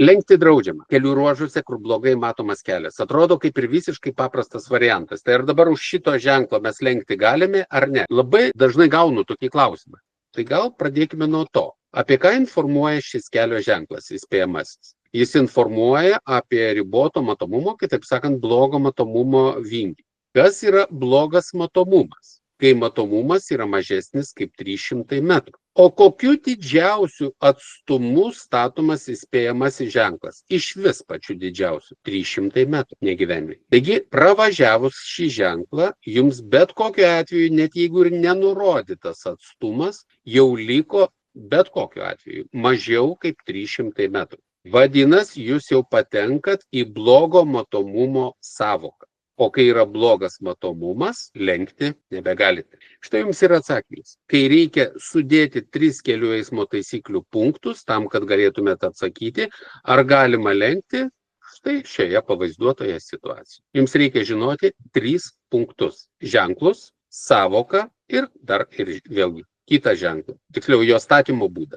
Lenkti draudžiama kelių ruožuose, kur blogai matomas kelias. Atrodo kaip ir visiškai paprastas variantas. Tai ar dabar už šito ženklo mes lenkti galime ar ne? Labai dažnai gaunu tokį klausimą. Tai gal pradėkime nuo to. Apie ką informuoja šis kelio ženklas įspėjamasis? Jis informuoja apie riboto matomumo, kitaip sakant, blogo matomumo vingį. Kas yra blogas matomumas? Kai matomumas yra mažesnis kaip 300 metrų. O kokiu didžiausiu atstumu statomas įspėjamasis ženklas? Iš vis pačiu didžiausiu - 300 metrų negyvenime. Taigi, pravažiavus šį ženklą, jums bet kokiu atveju, net jeigu ir nenurodytas atstumas, jau liko bet kokiu atveju mažiau kaip 300 metrų. Vadinasi, jūs jau patenkat į blogo matomumo sąvoką. O kai yra blogas matomumas, lenkti nebegalite. Štai jums yra atsakymas. Kai reikia sudėti 3 kelių eismo taisyklių punktus, tam, kad galėtumėte atsakyti, ar galima lenkti, štai šioje pavaizduotoje situacijoje. Jums reikia žinoti 3 punktus. Ženklus, sąvoką ir dar ir vėlgi kitą ženklą. Tiksliau, jo statymo būdą.